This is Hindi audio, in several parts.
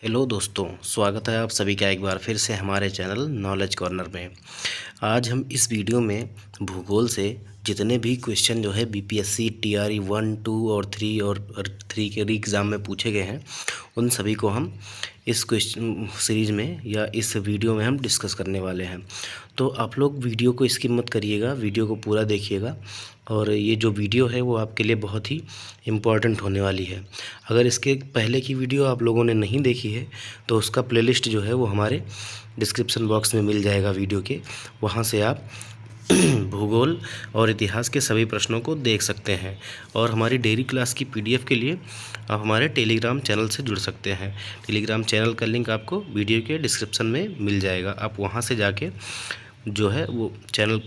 हेलो दोस्तों, स्वागत है आप सभी का एक बार फिर से हमारे चैनल नॉलेज कॉर्नर में। आज हम इस वीडियो में भूगोल से जितने भी क्वेश्चन जो है बीपीएससी टीआरई 1, 2 और 3 और 3 के री एग्ज़ाम में पूछे गए हैं, उन सभी को हम इस क्वेश्चन सीरीज़ में या इस वीडियो में हम डिस्कस करने वाले हैं। तो आप लोग वीडियो को स्किप मत करिएगा, वीडियो को पूरा देखिएगा और ये जो वीडियो है वो आपके लिए बहुत ही इम्पॉर्टेंट होने वाली है। अगर इसके पहले की वीडियो आप लोगों ने नहीं देखी है तो उसका प्लेलिस्ट जो है वो हमारे डिस्क्रिप्शन बॉक्स में मिल जाएगा वीडियो के, वहाँ से आप भूगोल और इतिहास के सभी प्रश्नों को देख सकते हैं। और हमारी डेली क्लास की पीडीएफ के लिए आप हमारे टेलीग्राम चैनल से जुड़ सकते हैं। टेलीग्राम चैनल का लिंक आपको वीडियो के डिस्क्रिप्शन में मिल जाएगा, आप वहां से जाके जो है वो चैनल,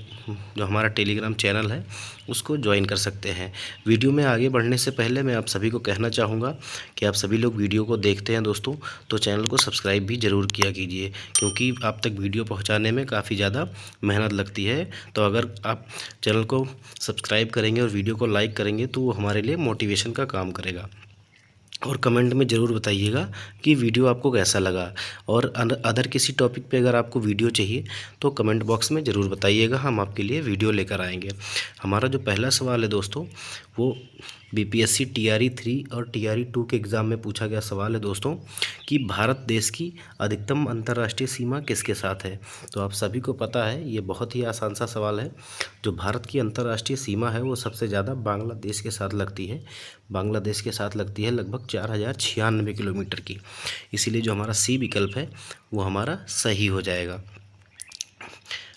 जो हमारा टेलीग्राम चैनल है, उसको ज्वाइन कर सकते हैं। वीडियो में आगे बढ़ने से पहले मैं आप सभी को कहना चाहूँगा कि आप सभी लोग वीडियो को देखते हैं दोस्तों, तो चैनल को सब्सक्राइब भी ज़रूर किया कीजिए, क्योंकि आप तक वीडियो पहुंचाने में काफ़ी ज़्यादा मेहनत लगती है। तो अगर आप चैनल को सब्सक्राइब करेंगे और वीडियो को लाइक करेंगे तो वो हमारे लिए मोटिवेशन का काम करेगा। और कमेंट में ज़रूर बताइएगा कि वीडियो आपको कैसा लगा। और अदर किसी टॉपिक पे अगर आपको वीडियो चाहिए तो कमेंट बॉक्स में ज़रूर बताइएगा, हम आपके लिए वीडियो लेकर आएंगे। हमारा जो पहला सवाल है दोस्तों, वो बीपीएससी टीआरई 3 और टीआरई 2 के एग्ज़ाम में पूछा गया सवाल है दोस्तों कि भारत देश की अधिकतम अंतर्राष्ट्रीय सीमा किसके साथ है। तो आप सभी को पता है, ये बहुत ही आसान सा सवाल है। जो भारत की अंतर्राष्ट्रीय सीमा है वो सबसे ज़्यादा बांग्लादेश के साथ लगती है। बांग्लादेश के साथ लगती है लगभग 4096 किलोमीटर की। इसीलिए जो हमारा सी विकल्प है वो हमारा सही हो जाएगा।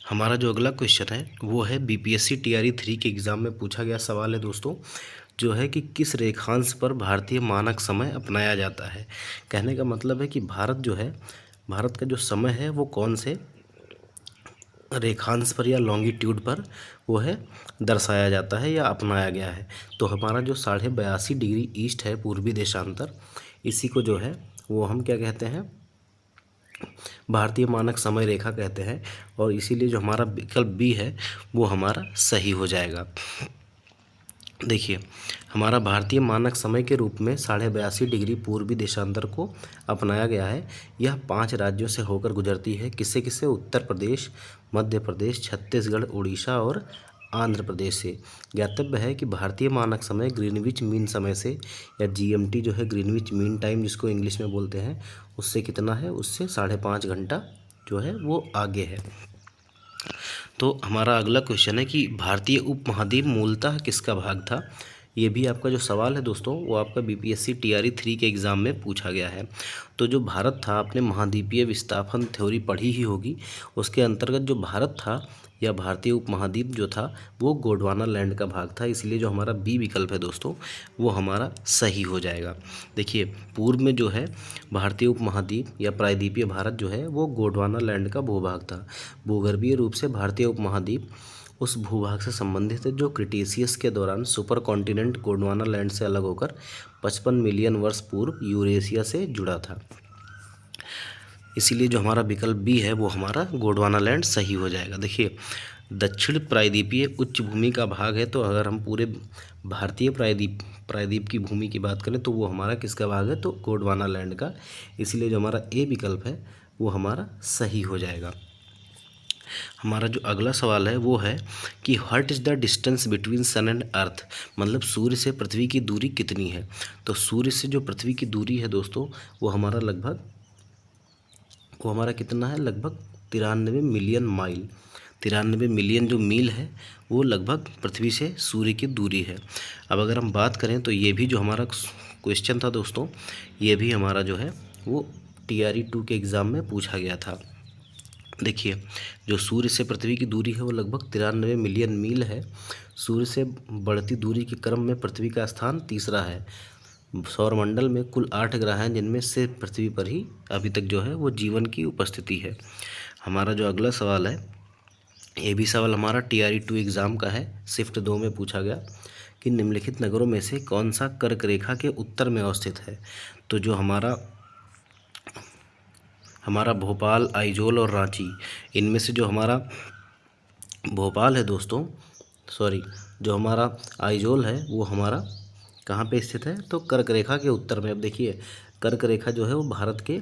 हमारा जो अगला क्वेश्चन है वो है बीपीएससी टीआरई 3 के एग्ज़ाम में पूछा गया सवाल है दोस्तों, जो है कि किस रेखांश पर भारतीय मानक समय अपनाया जाता है। कहने का मतलब है कि भारत जो है, भारत का जो समय है वो कौन से रेखांश पर या लॉन्गिट्यूड पर वो है दर्शाया जाता है या अपनाया गया है। तो हमारा जो 82.5 डिग्री ईस्ट है, पूर्वी देशांतर, इसी को जो है वो हम क्या कहते हैं, भारतीय मानक समय रेखा कहते हैं। और इसीलिए जो हमारा विकल्प बी है वो हमारा सही हो जाएगा। देखिए, हमारा भारतीय मानक समय के रूप में 82.5 डिग्री पूर्वी देशांतर को अपनाया गया है। यह 5 राज्यों से होकर गुजरती है। किससे किससे? उत्तर प्रदेश, मध्य प्रदेश, छत्तीसगढ़, उड़ीसा और आंध्र प्रदेश से। ज्ञातव्य है कि भारतीय मानक समय ग्रीनविच मीन समय से, या जीएमटी जो है, ग्रीनविच मीन टाइम जिसको इंग्लिश में बोलते हैं, उससे कितना है, उससे 5.5 घंटा जो है वो आगे है। तो हमारा अगला क्वेश्चन है कि भारतीय उपमहाद्वीप मूलतः किसका भाग था। ये भी आपका जो सवाल है दोस्तों वो आपका बीपीएससी टीआरई 3 के एग्ज़ाम में पूछा गया है। तो जो भारत था, आपने महाद्वीपीय विस्थापन थ्योरी पढ़ी ही होगी, उसके अंतर्गत जो भारत था या भारतीय उपमहाद्वीप जो था वो गोंडवाना लैंड का भाग था। इसलिए जो हमारा बी विकल्प है दोस्तों वो हमारा सही हो जाएगा। देखिए, पूर्व में जो है भारतीय उपमहाद्वीप या प्रायद्वीपीय भारत जो है वो गोंडवाना लैंड का भूभाग था। भूगर्भीय रूप से भारतीय उपमहाद्वीप उस भूभाग से संबंधित है जो क्रिटेशियस के दौरान सुपर कॉन्टिनेंट गोंडवाना लैंड से अलग होकर 55 मिलियन वर्ष पूर्व यूरेशिया से जुड़ा था। इसीलिए जो हमारा विकल्प बी है वो हमारा गोंडवाना लैंड सही हो जाएगा। देखिए, दक्षिण प्रायद्वीपीय उच्च भूमि का भाग है, तो अगर हम पूरे भारतीय प्रायद्वीप की भूमि की बात करें तो वो हमारा किसका भाग है, तो गोंडवाना लैंड का। इसीलिए जो हमारा ए विकल्प है वो हमारा सही हो जाएगा। हमारा जो अगला सवाल है वो है कि what is the distance between sun and earth, मतलब सूर्य से पृथ्वी की दूरी कितनी है। तो सूर्य से जो पृथ्वी की दूरी है दोस्तों वो हमारा कितना है, लगभग 93 मिलियन माइल। 93 मिलियन जो मील है वो लगभग पृथ्वी से सूर्य की दूरी है। अब अगर हम बात करें तो ये भी जो हमारा क्वेश्चन था दोस्तों, ये भी हमारा जो है वो टीआरई 2 के एग्ज़ाम में पूछा गया था। देखिए, जो सूर्य से पृथ्वी की दूरी है वो लगभग 93 मिलियन मील है। सूर्य से बढ़ती दूरी के क्रम में पृथ्वी का स्थान तीसरा है। सौरमंडल में कुल 8 ग्रह हैं, जिनमें से पृथ्वी पर ही अभी तक जो है वो जीवन की उपस्थिति है। हमारा जो अगला सवाल है, ये भी सवाल हमारा टीआरई 2 एग्ज़ाम का है, शिफ्ट 2 में पूछा गया कि निम्नलिखित नगरों में से कौन सा कर्क रेखा के उत्तर में अवस्थित है। तो जो हमारा भोपाल, आइजोल और रांची, इनमें से जो हमारा भोपाल है दोस्तों, सॉरी, जो हमारा आइजोल है वो हमारा कहाँ पे स्थित है, तो कर्क रेखा के उत्तर में। अब देखिए, कर्क रेखा जो है वो भारत के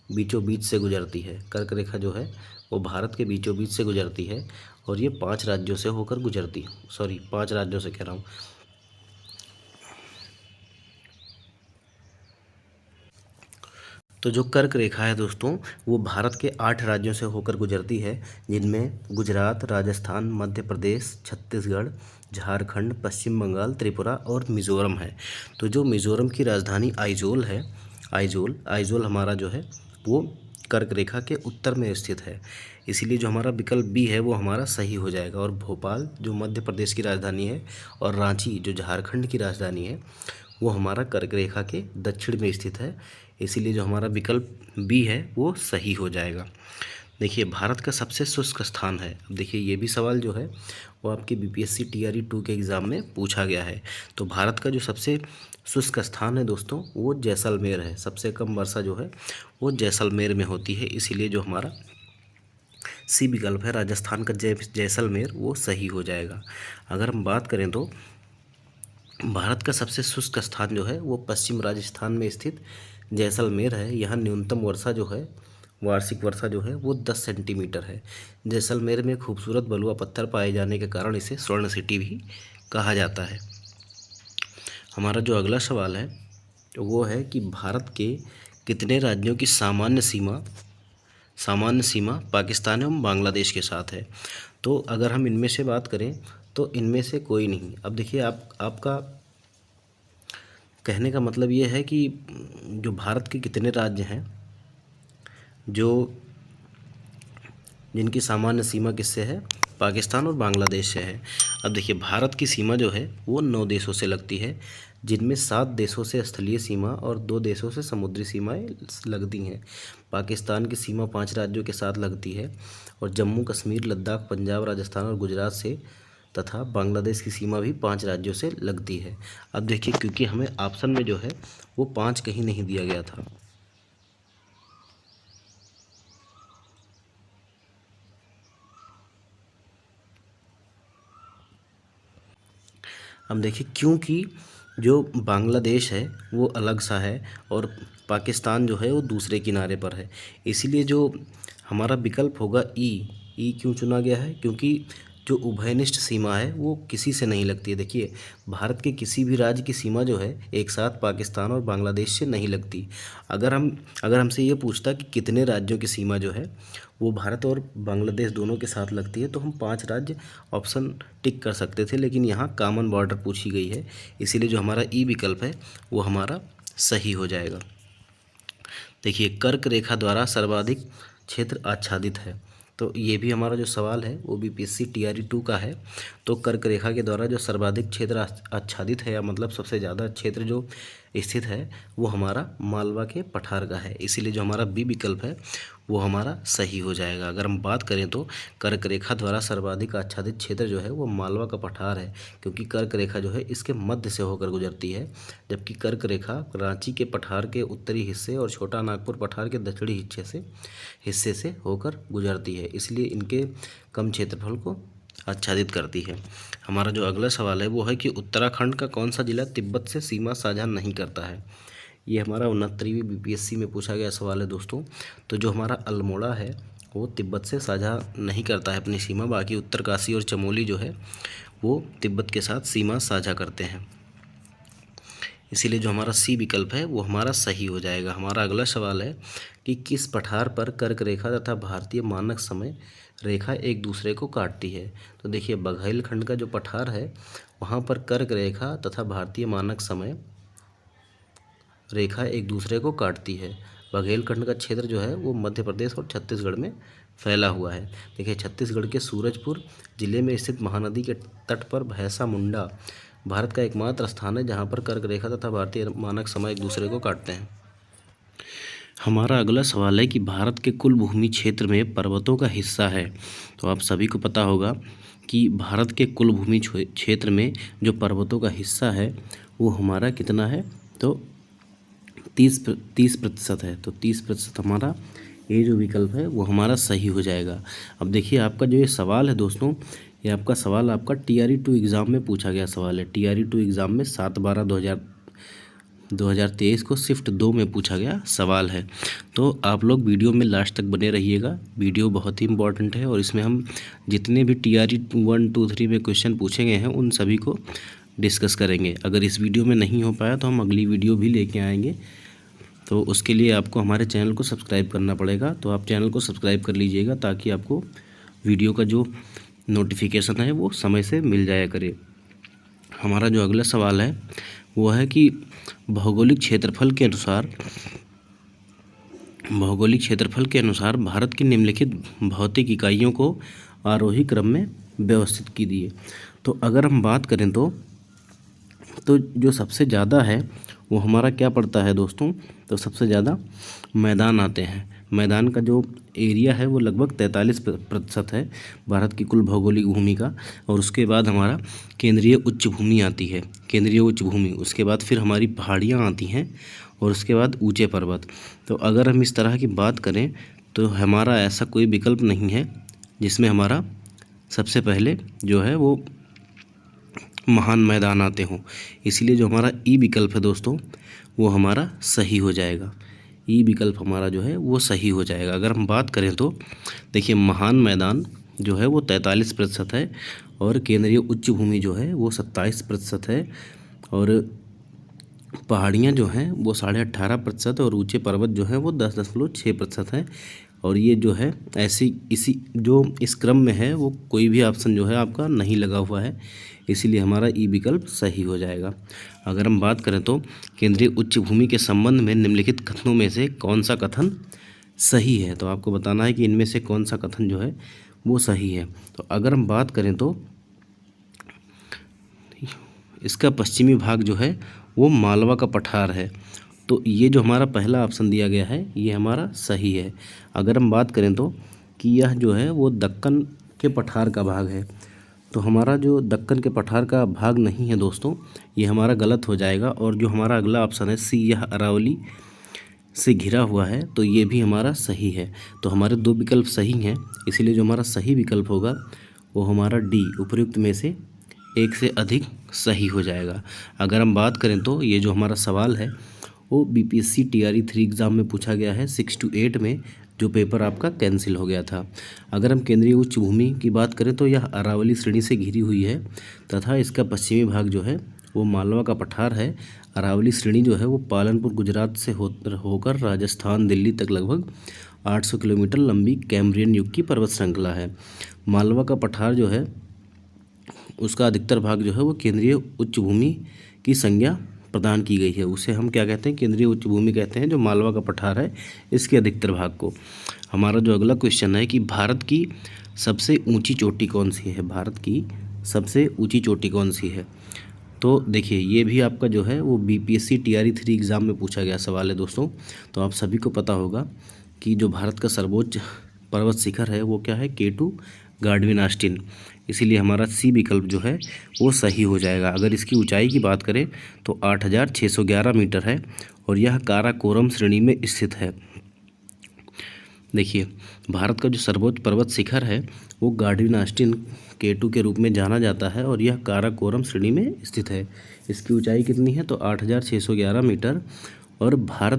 बीचों बीच से गुजरती है। कर्क रेखा जो है वो भारत के बीचों बीच से गुजरती है और ये 5 राज्यों से होकर गुजरती है। सॉरी, 5 राज्यों से कह रहा हूँ। तो जो कर्क रेखा है दोस्तों, वो भारत के 8 राज्यों से होकर गुजरती है, जिनमें गुजरात, राजस्थान, मध्य प्रदेश, छत्तीसगढ़, झारखंड, पश्चिम बंगाल, त्रिपुरा और मिज़ोरम है। तो जो मिज़ोरम की राजधानी आइजोल है, आइजोल हमारा जो है वो कर्क रेखा के उत्तर में स्थित है। इसीलिए जो हमारा विकल्प बी है वो हमारा सही हो जाएगा। और भोपाल जो मध्य प्रदेश की राजधानी है और रांची जो झारखंड की राजधानी है वो हमारा कर्क रेखा के दक्षिण में स्थित है। इसीलिए जो हमारा विकल्प बी है वो सही हो जाएगा। देखिए, भारत का सबसे शुष्क स्थान है। अब देखिए, ये भी सवाल जो है वो आपके बीपीएससी टीआरई 2 के एग्ज़ाम में पूछा गया है। तो भारत का जो सबसे शुष्क स्थान है दोस्तों वो जैसलमेर है। सबसे कम वर्षा जो है वो जैसलमेर में होती है। इसीलिए जो हमारा सी विकल्प है राजस्थान का जैसलमेर वो सही हो जाएगा। अगर हम बात करें तो भारत का सबसे शुष्क स्थान जो है वो पश्चिम राजस्थान में स्थित जैसलमेर है। यहाँ न्यूनतम वर्षा जो है, वार्षिक वर्षा जो है वो 10 सेंटीमीटर है। जैसलमेर में खूबसूरत बलुआ पत्थर पाए जाने के कारण इसे स्वर्ण सिटी भी कहा जाता है। हमारा जो अगला सवाल है वो है कि भारत के कितने राज्यों की सामान्य सीमा पाकिस्तान एवं बांग्लादेश के साथ है। तो अगर हम इनमें से बात करें तो इनमें से कोई नहीं। अब देखिए, आपका कहने का मतलब ये है कि जो भारत के कितने राज्य हैं जो जिनकी सामान्य सीमा किससे है, पाकिस्तान और बांग्लादेश से है। अब देखिए, भारत की सीमा जो है वो 9 देशों से लगती है, जिनमें 7 देशों से स्थलीय सीमा और 2 देशों से समुद्री सीमाएं लगती हैं। पाकिस्तान की सीमा 5 राज्यों के साथ लगती है और जम्मू कश्मीर, लद्दाख, पंजाब, राजस्थान और गुजरात से, तथा बांग्लादेश की सीमा भी 5 राज्यों से लगती है। अब देखिए, क्योंकि हमें ऑप्शन में जो है वो 5 कहीं नहीं दिया गया था, हम देखिए क्योंकि जो बांग्लादेश है वो अलग सा है और पाकिस्तान जो है वो दूसरे किनारे पर है। इसीलिए जो हमारा विकल्प होगा ई क्यों चुना गया है, क्योंकि जो उभयनिष्ठ सीमा है वो किसी से नहीं लगती है। देखिए, भारत के किसी भी राज्य की सीमा जो है एक साथ पाकिस्तान और बांग्लादेश से नहीं लगती। अगर हमसे ये पूछता कि कितने राज्यों की सीमा जो है वो भारत और बांग्लादेश दोनों के साथ लगती है तो हम 5 राज्य ऑप्शन टिक कर सकते थे, लेकिन यहाँ कॉमन बॉर्डर पूछी गई है। इसीलिए जो हमारा ई विकल्प है वो हमारा सही हो जाएगा। देखिए, कर्क रेखा द्वारा सर्वाधिक क्षेत्र आच्छादित है। तो ये भी हमारा जो सवाल है वो बीपीएससी टीआरई 2 का है। तो कर्क रेखा के द्वारा जो सर्वाधिक क्षेत्र आच्छादित है, या मतलब सबसे ज़्यादा क्षेत्र जो स्थित है वो हमारा मालवा के पठार का है। इसीलिए जो हमारा बी विकल्प है वो हमारा सही हो जाएगा। अगर हम बात करें तो कर्क रेखा द्वारा सर्वाधिक आच्छादित क्षेत्र जो है वो मालवा का पठार है, क्योंकि कर्क रेखा जो है इसके मध्य से होकर गुजरती है, जबकि कर्क रेखा रांची के पठार के उत्तरी हिस्से और छोटा नागपुर पठार के दक्षिणी हिस्से से होकर गुजरती है। इसलिए इनके कम क्षेत्रफल को आच्छादित करती है। हमारा जो अगला सवाल है वो है कि उत्तराखंड का कौन सा जिला तिब्बत से सीमा साझा नहीं करता है। ये हमारा 69वीं बीपीएससी में पूछा गया सवाल है दोस्तों। तो जो हमारा अल्मोड़ा है वो तिब्बत से साझा नहीं करता है अपनी सीमा, बाकी उत्तरकाशी और चमोली जो है वो तिब्बत के साथ सीमा साझा करते हैं। इसीलिए जो हमारा सी विकल्प है वो हमारा सही हो जाएगा। हमारा अगला सवाल है कि किस पठार पर कर्क रेखा तथा भारतीय मानक समय रेखा एक दूसरे को काटती है। तो देखिए, बघेलखंड का जो पठार है वहाँ पर कर्क रेखा तथा भारतीय मानक समय रेखा एक दूसरे को काटती है। बघेलखंड का क्षेत्र जो है वो मध्य प्रदेश और छत्तीसगढ़ में फैला हुआ है। देखिए, छत्तीसगढ़ के सूरजपुर जिले में स्थित महानदी के तट पर भैंसा मुंडा भारत का एकमात्र स्थान है जहाँ पर कर्क रेखा तथा भारतीय मानक समय एक दूसरे को काटते हैं। हमारा अगला सवाल है कि भारत के कुल भूमि क्षेत्र में पर्वतों का हिस्सा है। तो आप सभी को पता होगा कि भारत के कुल भूमि क्षेत्र में जो पर्वतों का हिस्सा है वो हमारा कितना है, तो 30% है। तो 30% हमारा ये जो विकल्प है वो हमारा सही हो जाएगा। अब देखिए, आपका जो ये सवाल है दोस्तों, ये आपका सवाल आपका टीआरई 2 एग्ज़ाम में पूछा गया सवाल है। टीआरई 2 एग्ज़ाम में 7/12/2000 2023 को शिफ्ट 2 में पूछा गया सवाल है। तो आप लोग वीडियो में लास्ट तक बने रहिएगा, वीडियो बहुत ही इंपॉर्टेंट है और इसमें हम जितने भी TRE 1, 2, 3 में क्वेश्चन पूछे गए हैं उन सभी को डिस्कस करेंगे। अगर इस वीडियो में नहीं हो पाया तो हम अगली वीडियो भी लेके आएंगे। तो उसके लिए आपको हमारे चैनल को सब्सक्राइब करना पड़ेगा, तो आप चैनल को सब्सक्राइब कर लीजिएगा ताकि आपको वीडियो का जो नोटिफिकेशन है वो समय से मिल जाया करे। हमारा जो अगला सवाल है वो है कि भौगोलिक क्षेत्रफल के अनुसार भारत की निम्नलिखित भौतिक इकाइयों को आरोही क्रम में व्यवस्थित कीजिए। तो अगर हम बात करें तो जो सबसे ज़्यादा है वो हमारा क्या पड़ता है दोस्तों, तो सबसे ज़्यादा मैदान आते हैं। मैदान का जो एरिया है वो लगभग 43% है भारत की कुल भौगोलिक भूमि का। और उसके बाद हमारा केंद्रीय उच्च भूमि आती है, केंद्रीय उच्च भूमि, उसके बाद फिर हमारी पहाड़ियाँ आती हैं और उसके बाद ऊंचे पर्वत। तो अगर हम इस तरह की बात करें तो हमारा ऐसा कोई विकल्प नहीं है जिसमें हमारा सबसे पहले जो है वो महान मैदान आते हों। इसलिए जो हमारा ई विकल्प है दोस्तों वो हमारा सही हो जाएगा। ई विकल्प हमारा जो है वो सही हो जाएगा। अगर हम बात करें तो देखिए महान मैदान जो है वो 43% है और केंद्रीय उच्च भूमि जो है वो 27% है और पहाड़ियाँ जो हैं वो 18.5% और ऊंचे पर्वत जो हैं वो 10.6% हैं। और ये जो है ऐसी इस क्रम में है वो कोई भी ऑप्शन जो है आपका नहीं लगा हुआ है, इसीलिए हमारा ई विकल्प सही हो जाएगा। अगर हम बात करें तो केंद्रीय उच्च भूमि के संबंध में निम्नलिखित कथनों में से कौन सा कथन सही है, तो आपको बताना है कि इनमें से कौन सा कथन जो है वो सही है। तो अगर हम बात करें तो इसका पश्चिमी भाग जो है वो मालवा का पठार है, तो ये जो हमारा पहला ऑप्शन दिया गया है ये हमारा सही है। अगर हम बात करें तो कि यह जो है वो दक्कन के पठार का भाग है, तो हमारा जो दक्कन के पठार का भाग नहीं है दोस्तों, ये हमारा गलत हो जाएगा। और जो हमारा अगला ऑप्शन है सी, यह अरावली से घिरा हुआ है, तो ये भी हमारा सही है। तो हमारे दो विकल्प सही हैं, इसीलिए जो हमारा सही विकल्प होगा वो हमारा डी, उपर्युक्त में से एक से अधिक सही हो जाएगा। अगर हम बात करें तो ये जो हमारा सवाल है वो BPSC TRE 3 एग्ज़ाम में पूछा गया है 6 to 8 में, जो पेपर आपका कैंसिल हो गया था। अगर हम केंद्रीय उच्च भूमि की बात करें तो यह अरावली श्रेणी से घिरी हुई है तथा इसका पश्चिमी भाग जो है वो मालवा का पठार है। अरावली श्रेणी जो है वो पालनपुर गुजरात से होकर राजस्थान दिल्ली तक लगभग 800 किलोमीटर लंबी कैम्ब्रियन युग की पर्वत श्रृंखला है। मालवा का पठार जो है उसका अधिकतर भाग जो है वो केंद्रीय उच्च भूमि की संज्ञा प्रदान की गई है, उसे हम क्या कहते हैं, केंद्रीय उच्च भूमि कहते हैं। जो मालवा का पठार है इसके अधिकतर भाग को। हमारा जो अगला क्वेश्चन है कि भारत की सबसे ऊंची चोटी कौन सी है, भारत की सबसे ऊंची चोटी कौन सी है। तो देखिए ये भी आपका जो है वो BPSC TRE 3 एग्ज़ाम में पूछा गया सवाल है दोस्तों। तो आप सभी को पता होगा कि जो भारत का सर्वोच्च पर्वत शिखर है वो क्या है, K2 गाडविन ऑस्टिन, इसीलिए हमारा सी विकल्प जो है वो सही हो जाएगा। अगर इसकी ऊंचाई की बात करें तो 8611 मीटर है और यह काराकोरम श्रेणी में स्थित है। देखिए भारत का जो सर्वोच्च पर्वत शिखर है वो गाडविन ऑस्टिन K2 के रूप में जाना जाता है और यह काराकोरम श्रेणी में स्थित है। इसकी ऊंचाई कितनी है, तो 8611 मीटर। और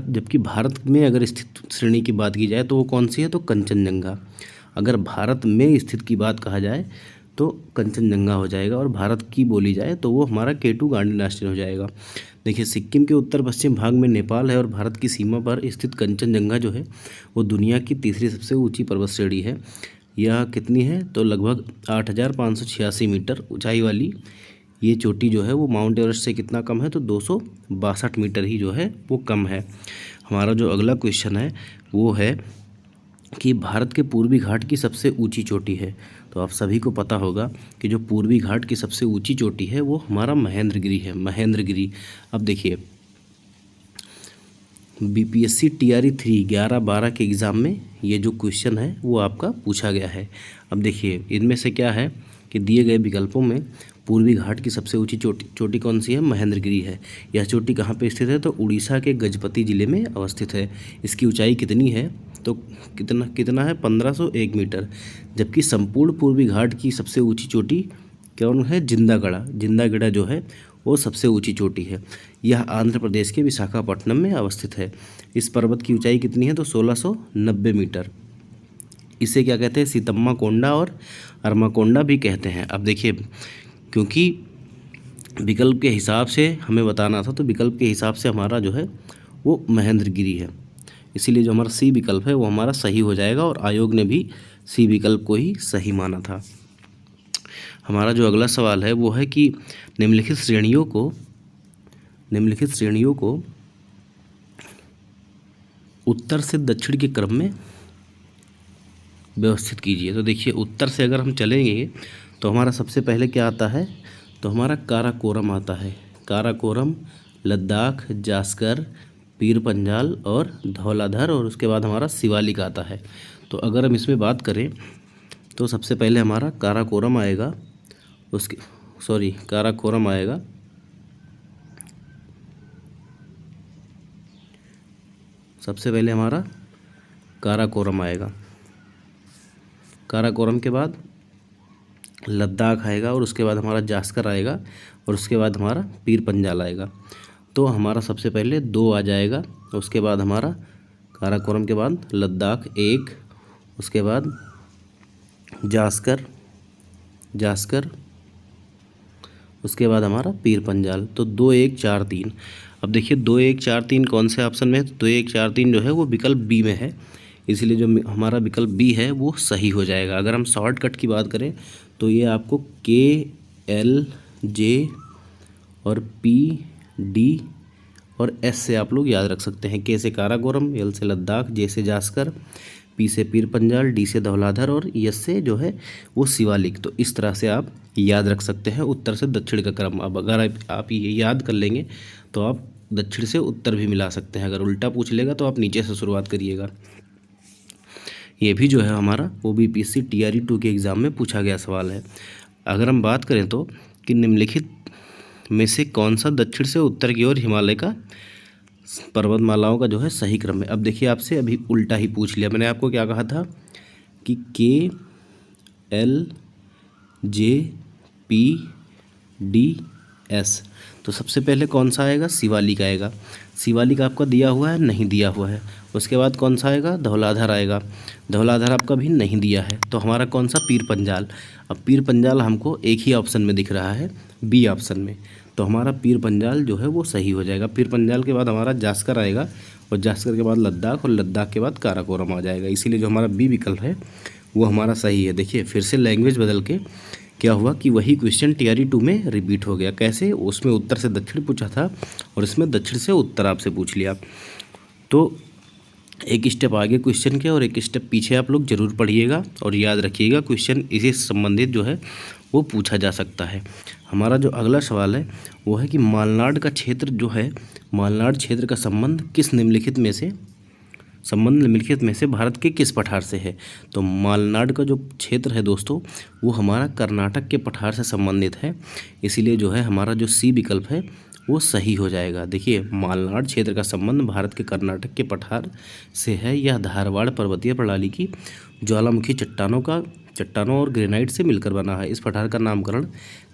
जबकि भारत में अगर स्थित श्रेणी की बात की जाए तो वो कौन सी है, तो कंचनजंगा। अगर भारत में स्थित की बात कहा जाए तो कंचनजंगा हो जाएगा और भारत की बोली जाए तो वो हमारा K2 गाडविन ऑस्टिन हो जाएगा। देखिए सिक्किम के उत्तर पश्चिम भाग में नेपाल है और भारत की सीमा पर स्थित कंचनजंगा जो है वो दुनिया की तीसरी सबसे ऊंची पर्वत श्रेणी है। यह कितनी है, तो लगभग 8586 मीटर ऊंचाई वाली ये चोटी जो है वो माउंट एवरेस्ट से कितना कम है, तो 262 मीटर ही जो है वो कम है। हमारा जो अगला क्वेश्चन है वो है कि भारत के पूर्वी घाट की सबसे ऊंची चोटी है। तो आप सभी को पता होगा कि जो पूर्वी घाट की सबसे ऊंची चोटी है वो हमारा महेंद्रगिरी है, महेंद्रगिरी। अब देखिए BPSC TRE 3 11-12 के एग्ज़ाम में ये जो क्वेश्चन है वो आपका पूछा गया है। अब देखिए इनमें से क्या है कि दिए गए विकल्पों में पूर्वी घाट की सबसे ऊंची चोटी कौन सी है, महेंद्रगिरी है। यह चोटी कहाँ पे स्थित है, तो उड़ीसा के गजपति ज़िले में अवस्थित है। इसकी ऊंचाई कितनी है, तो कितना है, 1501 मीटर। जबकि संपूर्ण पूर्वी घाट की सबसे ऊंची चोटी कौन है, जिंदागढ़ा। जिंदागढ़ा जो है वो सबसे ऊंची चोटी है। यह आंध्र प्रदेश के विशाखापट्टनम में अवस्थित है। इस पर्वत की ऊंचाई कितनी है? तो 1690 मीटर। इसे क्या कहते हैं? सीतम्मा कोंडा और अरमाकोंडा भी कहते हैं। अब देखिए, क्योंकि विकल्प के हिसाब से हमें बताना था, तो विकल्प के हिसाब से हमारा जो है वो महेंद्रगिरी है, इसीलिए जो हमारा सी विकल्प है वो हमारा सही हो जाएगा, और आयोग ने भी सी विकल्प को ही सही माना था। हमारा जो अगला सवाल है वो है कि निम्नलिखित श्रेणियों को उत्तर से दक्षिण के क्रम में व्यवस्थित कीजिए। तो देखिए, उत्तर से अगर हम चलेंगे तो हमारा सबसे पहले क्या आता है? तो हमारा काराकोरम आता है। काराकोरम, लद्दाख, जास्कर, पीर पंजाल और धौलाधर, और उसके बाद हमारा शिवालिक आता है। तो अगर हम इसमें बात करें तो सबसे पहले हमारा काराकोरम आएगा, काराकोरम आएगा, सबसे पहले हमारा काराकोरम आएगा। काराकोरम के बाद लद्दाख आएगा, और उसके बाद हमारा जास्कर आएगा, और उसके बाद हमारा पीर पंजाल आएगा। तो हमारा सबसे पहले 2 आ जाएगा, उसके बाद हमारा काराकोरम के बाद लद्दाख 1, उसके बाद जास्कर, उसके बाद हमारा पीर पंजाल। तो 2 1 4 3। अब देखिए 2 1 4 3 कौन से ऑप्शन में है? तो 2 1 4 3 जो है वो विकल्प बी में है, इसलिए जो हमारा विकल्प बी है वो सही हो जाएगा। अगर हम शॉर्टकट की बात करें तो ये आपको के, एल, जे और पी, डी और एस से आप लोग याद रख सकते हैं। के से काराकोरम, एल से लद्दाख, जे से जास्कर, पी से पीर पंजाल, डी से धौलाधर और एस से जो है वो शिवालिक। तो इस तरह से आप याद रख सकते हैं उत्तर से दक्षिण का क्रम। अब अगर आप ये याद कर लेंगे तो आप दक्षिण से उत्तर भी मिला सकते हैं। अगर उल्टा पूछ लेगा तो आप नीचे से शुरुआत करिएगा। ये भी जो है हमारा वो बीपीएससी टीआरई 2 के एग्ज़ाम में पूछा गया सवाल है। अगर हम बात करें तो कि निम्नलिखित में से कौन सा दक्षिण से उत्तर की ओर हिमालय का पर्वतमालाओं का जो है सही क्रम है? अब देखिए, आपसे अभी उल्टा ही पूछ लिया। मैंने आपको क्या कहा था कि के, एल, जे, पी, डी, एस। तो सबसे पहले कौन सा आएगा? शिवालिक आएगा। शिवालिक आपका दिया हुआ है? नहीं दिया हुआ है। उसके बाद कौन सा आएगा? धौलाधर आएगा। धौलाधर आपका भी नहीं दिया है। तो हमारा कौन सा? पीर पंजाल। अब पीर पंजाल हमको एक ही ऑप्शन में दिख रहा है, बी ऑप्शन में। तो हमारा पीर पंजाल जो है वो सही हो जाएगा। पीर पंजाल के बाद हमारा जास्कर आएगा, और जास्कर के बाद लद्दाख, और लद्दाख के बाद काराकोरम आ जाएगा। इसीलिए जो हमारा बी विकल्प है वो हमारा सही है। देखिए, फिर से लैंग्वेज बदल के क्या हुआ कि वही क्वेश्चन टीआरई 2 में रिपीट हो गया। कैसे? उसमें उत्तर से दक्षिण पूछा था, और इसमें दक्षिण से उत्तर आपसे पूछ लिया। तो एक स्टेप आगे क्वेश्चन के और एक स्टेप पीछे आप लोग जरूर पढ़िएगा, और याद रखिएगा क्वेश्चन इसी से संबंधित जो है वो पूछा जा सकता है। हमारा जो अगला सवाल है वो है कि मालनाड का क्षेत्र जो है, मालनाड क्षेत्र का संबंध निम्नलिखित में से भारत के किस पठार से है? तो मालनाड का जो क्षेत्र है दोस्तों वो हमारा कर्नाटक के पठार से संबंधित है, इसीलिए जो है हमारा जो सी विकल्प है वो सही हो जाएगा। देखिए, मालनाड क्षेत्र का संबंध भारत के कर्नाटक के पठार से है। यह धारवाड़ पर्वतीय प्रणाली की ज्वालामुखी चट्टानों और ग्रेनाइट से मिलकर बना है। इस पठार का नामकरण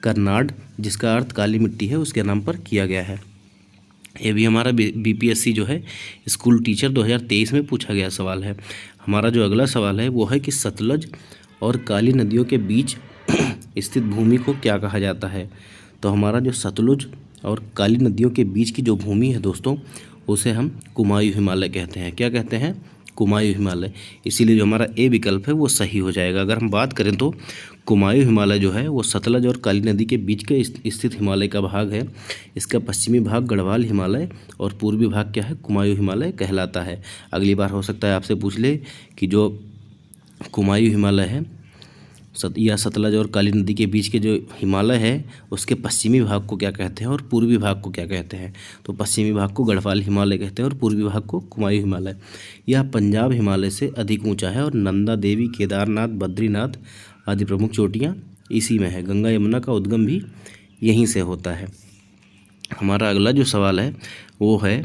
कर्नाड, जिसका अर्थ काली मिट्टी है, उसके नाम पर किया गया है। ये भी हमारा बीपीएससी जो है स्कूल टीचर 2023 में पूछा गया सवाल है। हमारा जो अगला सवाल है वो है कि सतलज और काली नदियों के बीच स्थित भूमि को क्या कहा जाता है? तो हमारा जो सतलुज और काली नदियों के बीच की जो भूमि है दोस्तों उसे हम कुमायूं हिमालय कहते हैं। क्या कहते हैं? कुमायूं हिमालय। इसीलिए जो हमारा ए विकल्प है वो सही हो जाएगा। अगर हम बात करें तो कुमायूं हिमालय जो है वो सतलज और काली नदी के बीच के स्थित हिमालय का भाग है। इसका पश्चिमी भाग गढ़वाल हिमालय और पूर्वी भाग क्या है? कुमायूं हिमालय कहलाता है। अगली बार हो सकता है आपसे पूछ ले कि जो कुमायूं हिमालय है या सतलज और काली नदी के बीच के जो हिमालय है उसके पश्चिमी भाग को क्या कहते हैं और पूर्वी भाग को क्या कहते हैं? तो पश्चिमी भाग को गढ़वाल हिमालय कहते हैं और पूर्वी भाग को कुमायूं हिमालय। यह पंजाब हिमालय से अधिक ऊंचा है और नंदा देवी, केदारनाथ, बद्रीनाथ आदि प्रमुख चोटियाँ इसी में है। गंगा यमुना का उद्गम भी यहीं से होता है। हमारा अगला जो सवाल है वो है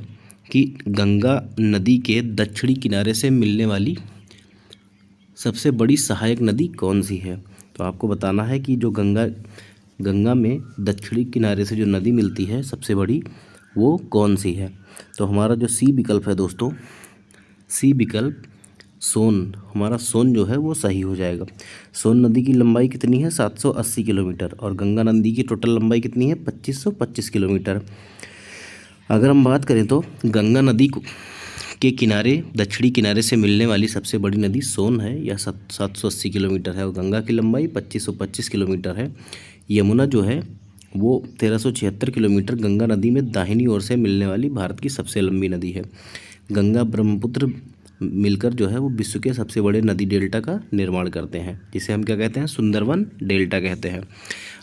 कि गंगा नदी के दक्षिणी किनारे से मिलने वाली सबसे बड़ी सहायक नदी कौन सी है? तो आपको बताना है कि जो गंगा गंगा में दक्षिणी किनारे से जो नदी मिलती है सबसे बड़ी, वो कौन सी है? तो हमारा जो सी विकल्प है दोस्तों, सी विकल्प सोन, हमारा सोन जो है वो सही हो जाएगा। सोन नदी की लंबाई कितनी है? 780 किलोमीटर, और गंगा नदी की टोटल लंबाई कितनी है? 2525 किलोमीटर। अगर हम बात करें तो गंगा नदी के किनारे, दक्षिणी किनारे से मिलने वाली सबसे बड़ी नदी सोन है, यह 780 किलोमीटर है, और गंगा की लंबाई 2525 किलोमीटर है। यमुना जो है वो 1376 किलोमीटर गंगा नदी में दाहिनी ओर से मिलने वाली भारत की सबसे लंबी नदी है। गंगा ब्रह्मपुत्र मिलकर जो है वो विश्व के सबसे बड़े नदी डेल्टा का निर्माण करते हैं, जिसे हम क्या कहते हैं? सुंदरवन डेल्टा कहते हैं।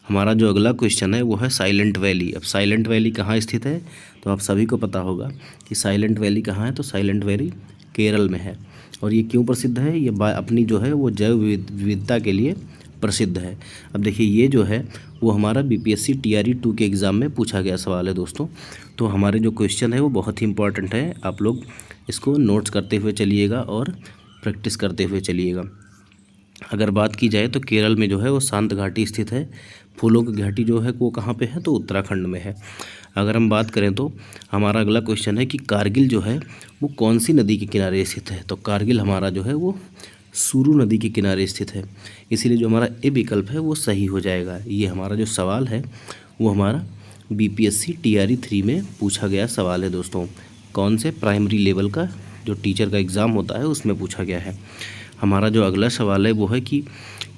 हमारा जो अगला क्वेश्चन है वो है साइलेंट वैली। अब साइलेंट वैली कहाँ स्थित है? तो आप सभी को पता होगा कि साइलेंट वैली कहाँ है। तो साइलेंट वैली केरल में है। और ये क्यों प्रसिद्ध है? ये अपनी जो है वो जैव विविधता के लिए प्रसिद्ध है। अब देखिए, ये जो है वो हमारा बीपीएससी टीआरई 2 के एग्ज़ाम में पूछा गया सवाल है दोस्तों। तो हमारे जो क्वेश्चन है वो बहुत ही इंपॉर्टेंट है, आप लोग इसको नोट्स करते हुए चलिएगा और प्रैक्टिस करते हुए चलिएगा। अगर बात की जाए तो केरल में जो है वो शांत घाटी स्थित है। फूलों की घाटी जो है वो कहाँ पे है? तो उत्तराखंड में है। अगर हम बात करें तो हमारा अगला क्वेश्चन है कि कारगिल जो है वो कौन सी नदी के किनारे स्थित है? तो कारगिल हमारा जो है वो सुरु नदी के किनारे स्थित है, इसीलिए जो हमारा ए विकल्प है वो सही हो जाएगा। ये हमारा जो सवाल है वो हमारा बीपीएससी टीआरई 3 में पूछा गया सवाल है दोस्तों। कौन से? प्राइमरी लेवल का जो टीचर का एग्ज़ाम होता है उसमें पूछा गया है। हमारा जो अगला सवाल है वो है कि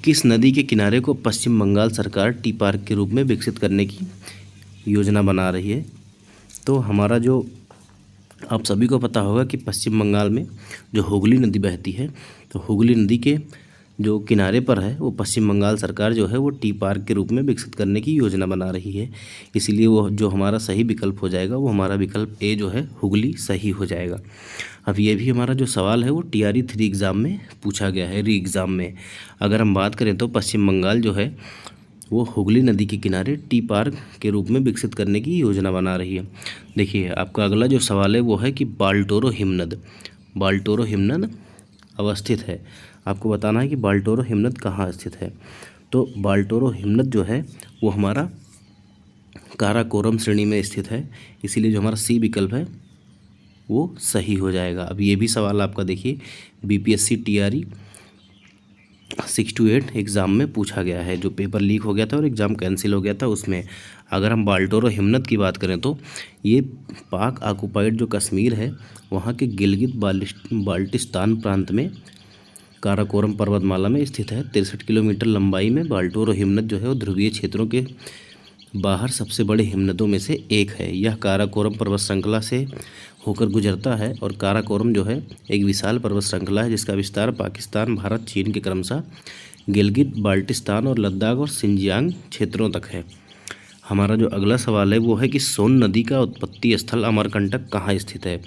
किस नदी के किनारे को पश्चिम बंगाल सरकार टी पार्क के रूप में विकसित करने की योजना बना रही है? तो हमारा जो, आप सभी को पता होगा कि पश्चिम बंगाल में जो हुगली नदी बहती है, तो हुगली नदी के जो किनारे पर है वो पश्चिम बंगाल सरकार जो है वो टी पार्क के रूप में विकसित करने की योजना बना रही है। इसीलिए वो जो हमारा सही विकल्प हो जाएगा वो हमारा विकल्प ए जो है हुगली सही हो जाएगा। अब ये भी हमारा जो सवाल है वो टीआरई 3 एग्ज़ाम में पूछा गया है, री एग्ज़ाम में। अगर हम बात करें तो पश्चिम बंगाल जो है वो हुगली नदी के किनारे टी पार्क के रूप में विकसित करने की योजना बना रही है। देखिए, आपका अगला जो सवाल है वो है कि बाल्टोरो हिमनद, बाल्टोरो हिमनद अवस्थित है। आपको बताना है कि बाल्टोरो हिमनद कहाँ स्थित है। तो बाल्टोरो हिमनद जो है वो हमारा काराकोरम श्रेणी में स्थित है, इसीलिए जो हमारा सी विकल्प है वो सही हो जाएगा। अब ये भी सवाल आपका देखिए बीपीएससी टीआरई 6 to 8 एग्ज़ाम में पूछा गया है, जो पेपर लीक हो गया था और एग्ज़ाम कैंसिल हो गया था उसमें। अगर हम बाल्टोरो हिमनद की बात करें तो ये पाक ऑक्युपाइड जो कश्मीर है वहाँ के गिलगित बाल्टिस्तान प्रांत में काराकोरम पर्वतमाला में स्थित है। 63 किलोमीटर लंबाई में बाल्टोरो हिमनद जो है वो ध्रुवीय क्षेत्रों के बाहर सबसे बड़े हिमनदों में से एक है। यह काराकोरम पर्वत श्रृंखला से होकर गुजरता है, और काराकोरम जो है एक विशाल पर्वत श्रृंखला है जिसका विस्तार पाकिस्तान, भारत, चीन के क्रमशः गिलगित बाल्टिस्तान और लद्दाख और सिंजियांग क्षेत्रों तक है। हमारा जो अगला सवाल है वो है कि सोन नदी का उत्पत्ति स्थल अमरकंटक कहाँ स्थित है?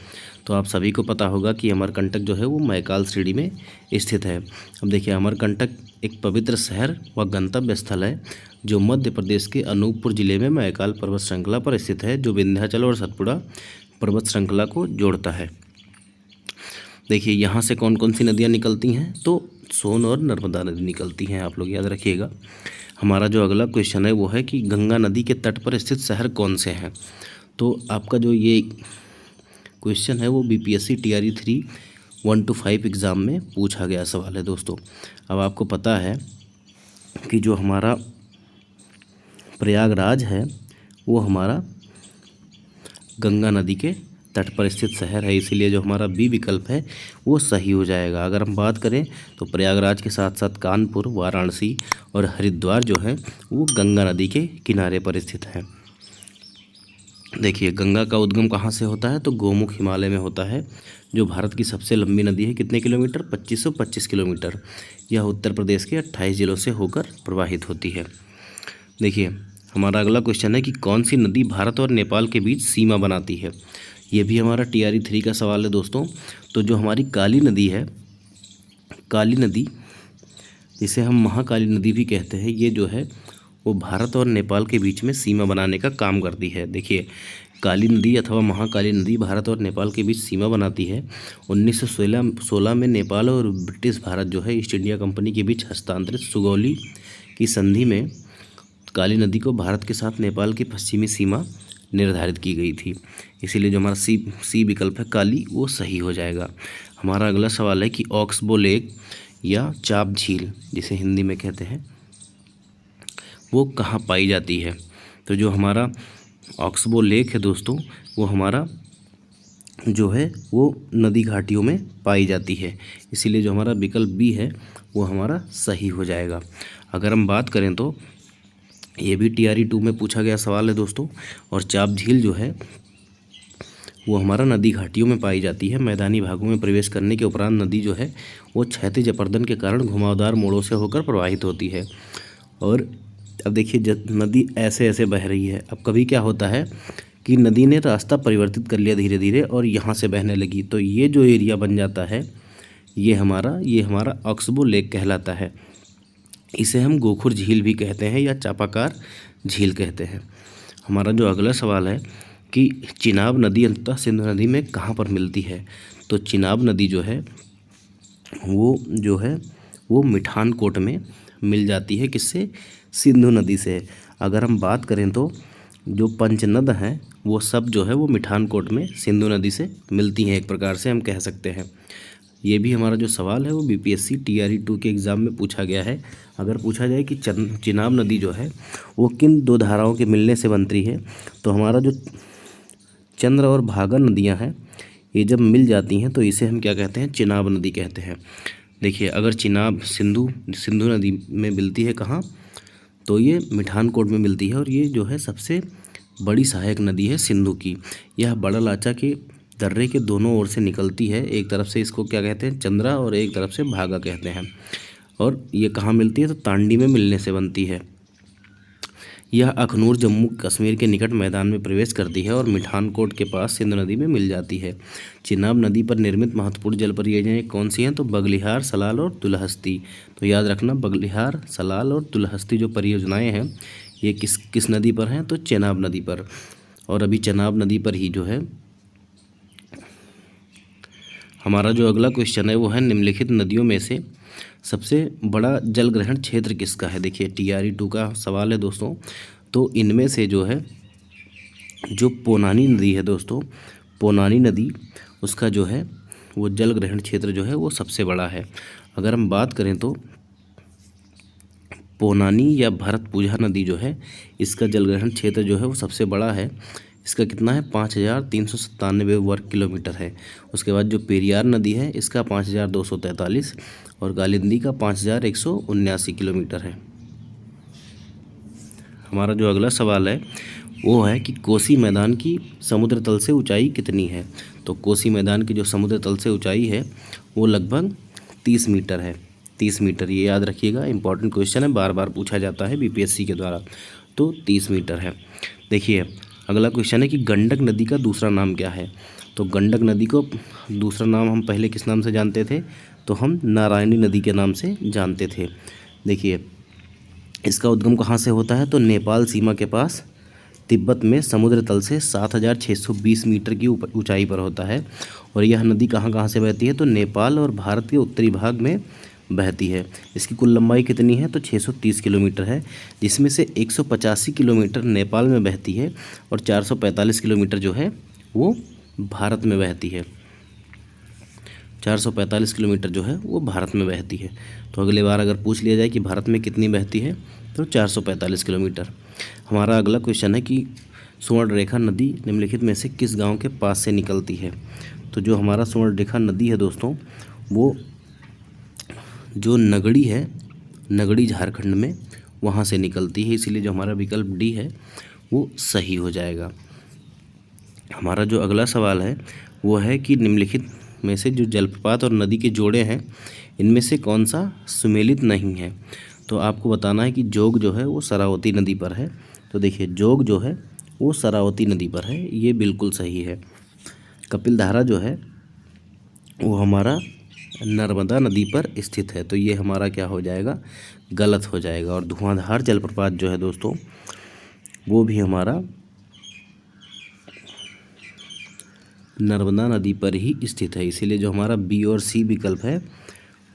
तो आप सभी को पता होगा कि अमरकंटक जो है वो मैकाल श्रेणी में स्थित है। अब देखिए, अमरकंटक एक पवित्र शहर व गंतव्य स्थल है जो मध्य प्रदेश के अनूपपुर जिले में मैकाल पर्वत श्रृंखला पर स्थित है, जो विंध्याचल और सतपुड़ा पर्वत श्रृंखला को जोड़ता है। देखिए, यहाँ से कौन कौन सी नदियाँ निकलती हैं? तो सोन और नर्मदा नदी निकलती हैं, आप लोग याद रखिएगा। हमारा जो अगला क्वेश्चन है वो है कि गंगा नदी के तट पर स्थित शहर कौन से हैं? तो आपका जो ये क्वेश्चन है वो बीपीएससी टीआरई 3 1 to 5 एग्ज़ाम में पूछा गया सवाल है दोस्तों। अब आपको पता है कि जो हमारा प्रयागराज है वो हमारा गंगा नदी के तट पर स्थित शहर है, इसीलिए जो हमारा बी विकल्प है वो सही हो जाएगा। अगर हम बात करें तो प्रयागराज के साथ साथ कानपुर, वाराणसी और हरिद्वार जो है वो गंगा नदी के किनारे पर स्थित है। देखिए, गंगा का उद्गम कहाँ से होता है? तो गोमुख हिमालय में होता है, जो भारत की सबसे लंबी नदी है। कितने किलोमीटर? 2525 किलोमीटर। यह उत्तर प्रदेश के 28 जिलों से होकर प्रवाहित होती है। देखिए, हमारा अगला क्वेश्चन है कि कौन सी नदी भारत और नेपाल के बीच सीमा बनाती है? ये भी हमारा टीआरई 3 का सवाल है दोस्तों। तो जो हमारी काली नदी है, काली नदी जिसे हम महाकाली नदी भी कहते हैं, ये जो है वो भारत और नेपाल के बीच में सीमा बनाने का काम करती है। देखिए, काली नदी अथवा महाकाली नदी भारत और नेपाल के बीच सीमा बनाती है। 1916 में नेपाल और ब्रिटिश भारत जो है ईस्ट इंडिया कंपनी के बीच हस्तांतरित सुगौली की संधि में काली नदी को भारत के साथ नेपाल की पश्चिमी सीमा निर्धारित की गई थी। इसीलिए जो हमारा सी विकल्प है काली, वो सही हो जाएगा। हमारा अगला सवाल है कि ऑक्सबो लेक या चाप झील जिसे हिंदी में कहते हैं, वो कहाँ पाई जाती है। तो जो हमारा ऑक्सबो लेक है दोस्तों, वो हमारा जो है वो नदी घाटियों में पाई जाती है। इसीलिए जो हमारा विकल्प बी है वो हमारा सही हो जाएगा। अगर हम बात करें तो ये भी TRE 2 में पूछा गया सवाल है दोस्तों। और चाप झील जो है वो हमारा नदी घाटियों में पाई जाती है। मैदानी भागों में प्रवेश करने के उपरांत नदी जो है वो क्षैतिज अपरदन के कारण घुमावदार मोड़ों से होकर प्रवाहित होती है। और अब देखिए जब नदी ऐसे ऐसे बह रही है, अब कभी क्या होता है कि नदी ने रास्ता परिवर्तित कर लिया धीरे धीरे और यहाँ से बहने लगी, तो ये जो एरिया बन जाता है ये हमारा ऑक्सबो लेक कहलाता है। इसे हम गोखुर झील भी कहते हैं या चापाकार झील कहते हैं। हमारा जो अगला सवाल है कि चिनाब नदी अंततः सिंधु नदी में कहाँ पर मिलती है। तो चिनाब नदी जो है वो मिठानकोट में मिल जाती है। किससे? सिंधु नदी से। अगर हम बात करें तो जो पंचनद हैं वो सब जो है वो मिठानकोट में सिंधु नदी से मिलती हैं, एक प्रकार से हम कह सकते हैं। ये भी हमारा जो सवाल है वो BPSC TRE 2 के एग्ज़ाम में पूछा गया है। अगर पूछा जाए कि चिनाब नदी जो है वो किन दो धाराओं के मिलने से बनती है, तो हमारा जो चंद्र और भागा नदियाँ हैं ये जब मिल जाती हैं तो इसे हम क्या कहते हैं? चिनाब नदी कहते हैं। देखिए अगर चिनाब सिंधु नदी में मिलती है कहाँ, तो ये मिठानकोट में मिलती है। और ये जो है सबसे बड़ी सहायक नदी है सिंधु की। यह बड़ा लाचा के दर्रे के दोनों ओर से निकलती है। एक तरफ से इसको क्या कहते हैं? चंद्रा, और एक तरफ से भागा कहते हैं। और ये कहाँ मिलती है? तो तांडी में मिलने से बनती है। यह अखनूर जम्मू कश्मीर के निकट मैदान में प्रवेश करती है और मिठानकोट के पास सिंधु नदी में मिल जाती है। चिनाब नदी पर निर्मित महत्वपूर्ण जल परियोजनाएं कौन सी हैं? तो बगलिहार, सलाल और दुलहस्ती। तो याद रखना बगलिहार, सलाल और दुलहस्ती जो परियोजनाएं हैं ये किस नदी पर हैं? तो चेनाब नदी पर। और अभी चेनाब नदी पर ही जो है हमारा जो अगला क्वेश्चन है वो है निम्नलिखित नदियों में से सबसे बड़ा जल ग्रहण क्षेत्र किसका है। देखिए TRE 2 का सवाल है दोस्तों। तो इनमें से जो है जो पोनानी नदी है दोस्तों, पोनानी नदी उसका जो है वो जल ग्रहण क्षेत्र जो है वो सबसे बड़ा है। अगर हम बात करें तो पोनानी या भरतपुझा नदी जो है इसका जल ग्रहण क्षेत्र जो है वो सबसे बड़ा है। इसका कितना है? 5397 वर्ग किलोमीटर है। उसके बाद जो पेरियार नदी है इसका 5243 और गालिंदी का 5179 किलोमीटर है। हमारा जो अगला सवाल है वो है कि कोसी मैदान की समुद्र तल से ऊंचाई कितनी है। तो कोसी मैदान की जो समुद्र तल से ऊंचाई है वो लगभग 30 मीटर है। 30 मीटर, ये याद रखिएगा, इंपॉर्टेंट क्वेश्चन है, बार बार पूछा जाता है BPSC के द्वारा। तो 30 मीटर है। देखिए अगला क्वेश्चन है कि गंडक नदी का दूसरा नाम क्या है। तो गंडक नदी को दूसरा नाम हम पहले किस नाम से जानते थे? तो हम नारायणी नदी के नाम से जानते थे। देखिए इसका उद्गम कहाँ से होता है? तो नेपाल सीमा के पास तिब्बत में समुद्र तल से 7620 मीटर की ऊंचाई पर होता है। और यह नदी कहाँ से बहती है? तो नेपाल और भारत के उत्तरी भाग में बहती है। इसकी कुल लंबाई कितनी है? तो 630 किलोमीटर है, जिसमें से 185 किलोमीटर नेपाल में बहती है और 445 किलोमीटर जो है वो भारत में बहती है। 445 किलोमीटर जो है वो भारत में बहती है। तो अगले बार अगर पूछ लिया जाए कि भारत में कितनी बहती है तो 445 किलोमीटर। हमारा अगला क्वेश्चन है कि स्वर्ण रेखा नदी निम्नलिखित में से किस गांव के पास से निकलती है। तो जो हमारा स्वर्ण रेखा नदी है दोस्तों वो जो नगड़ी है, नगड़ी झारखंड में, वहाँ से निकलती है। इसीलिए जो हमारा विकल्प डी है वो सही हो जाएगा। हमारा जो अगला सवाल है वो है कि निम्नलिखित में से जो जलप्रपात और नदी के जोड़े हैं इनमें से कौन सा सुमेलित नहीं है। तो आपको बताना है कि जोग जो है वो शरावती नदी पर है। तो देखिए जोग जो है वो शरावती नदी पर है, ये बिल्कुल सही है। कपिलधारा जो है वो हमारा नर्मदा नदी पर स्थित है, तो ये हमारा क्या हो जाएगा? गलत हो जाएगा। और धुआंधार जलप्रपात जो है दोस्तों वो भी हमारा नर्मदा नदी पर ही स्थित है। इसीलिए जो हमारा बी और सी विकल्प है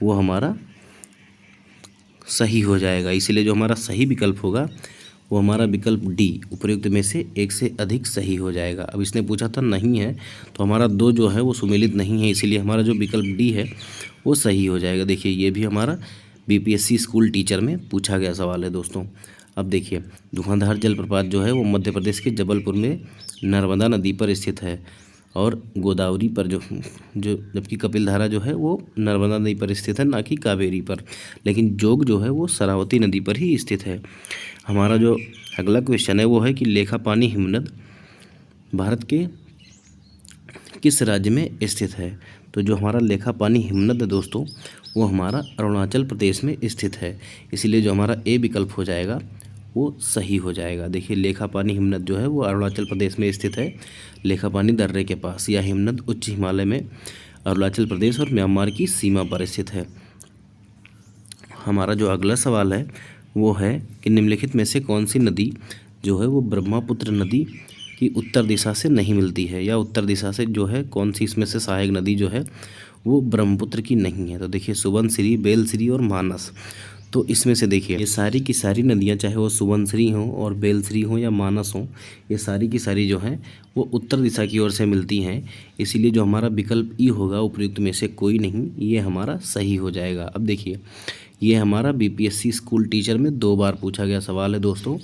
वो हमारा सही हो जाएगा। इसीलिए जो हमारा सही विकल्प होगा वो हमारा विकल्प डी उपयुक्त में से एक से अधिक सही हो जाएगा। अब इसने पूछा था नहीं है, तो हमारा 2 जो है वो सुमेलित नहीं है, इसीलिए हमारा जो विकल्प डी है वो सही हो जाएगा। देखिए ये भी हमारा बीपीएससी स्कूल टीचर में पूछा गया सवाल है दोस्तों। अब देखिए धुआंधार जलप्रपात जो है वो मध्य प्रदेश के जबलपुर में नर्मदा नदी पर स्थित है, और गोदावरी पर जो जबकि कपिलधारा जो है वो नर्मदा नदी पर स्थित है, ना कि कावेरी पर। लेकिन जोग जो है वो शरावती नदी पर ही स्थित है। हमारा जो अगला क्वेश्चन है वो है कि लेखापानी हिमनद भारत के किस राज्य में स्थित है। तो जो हमारा लेखापानी हिमनद है दोस्तों वो हमारा अरुणाचल प्रदेश में स्थित है, इसीलिए जो हमारा ए विकल्प हो जाएगा वो सही हो जाएगा। देखिए लेखापानी हिमनद जो है वो अरुणाचल प्रदेश में स्थित है, लेखापानी दर्रे के पास। यह हिमनद उच्च हिमालय में अरुणाचल प्रदेश और म्यांमार की सीमा पर स्थित है। हमारा जो अगला सवाल है वो है कि निम्नलिखित में से कौन सी नदी जो है वो ब्रह्मपुत्र नदी की उत्तर दिशा से नहीं मिलती है, या उत्तर दिशा से जो है कौन सी इसमें से सहायक नदी जो है वो ब्रह्मपुत्र की नहीं है। तो देखिए सुबनसिरी, बेलश्री और मानस। तो इसमें से देखिए ये सारी की सारी नदियाँ, चाहे वो सुबनसिरी हों और बेलश्री हों या मानस हों, ये सारी की सारी जो हैं वो उत्तर दिशा की ओर से मिलती हैं, इसीलिए जो हमारा विकल्प ई होगा उपयुक्त में से कोई नहीं, ये हमारा सही हो जाएगा। अब देखिए ये हमारा बीपीएससी स्कूल टीचर में 2 बार पूछा गया सवाल है दोस्तों।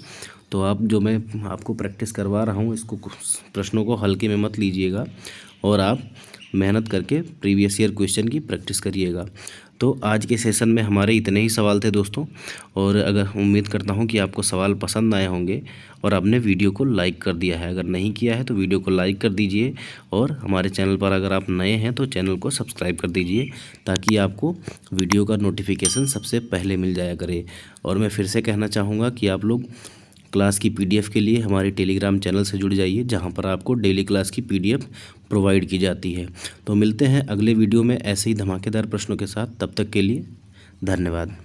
तो आप जो मैं आपको प्रैक्टिस करवा रहा हूँ इसको प्रश्नों को हल्के में मत लीजिएगा, और आप मेहनत करके प्रीवियस ईयर क्वेश्चन की प्रैक्टिस करिएगा। तो आज के सेशन में हमारे इतने ही सवाल थे दोस्तों, और अगर उम्मीद करता हूं कि आपको सवाल पसंद आए होंगे और आपने वीडियो को लाइक कर दिया है। अगर नहीं किया है तो वीडियो को लाइक कर दीजिए, और हमारे चैनल पर अगर आप नए हैं तो चैनल को सब्सक्राइब कर दीजिए, ताकि आपको वीडियो का नोटिफिकेशन सबसे पहले मिल जाया करे। और मैं फिर से कहना चाहूँगा कि आप लोग क्लास की पीडीएफ के लिए हमारे टेलीग्राम चैनल से जुड़ जाइए, जहां पर आपको डेली क्लास की पीडीएफ प्रोवाइड की जाती है। तो मिलते हैं अगले वीडियो में ऐसे ही धमाकेदार प्रश्नों के साथ, तब तक के लिए धन्यवाद।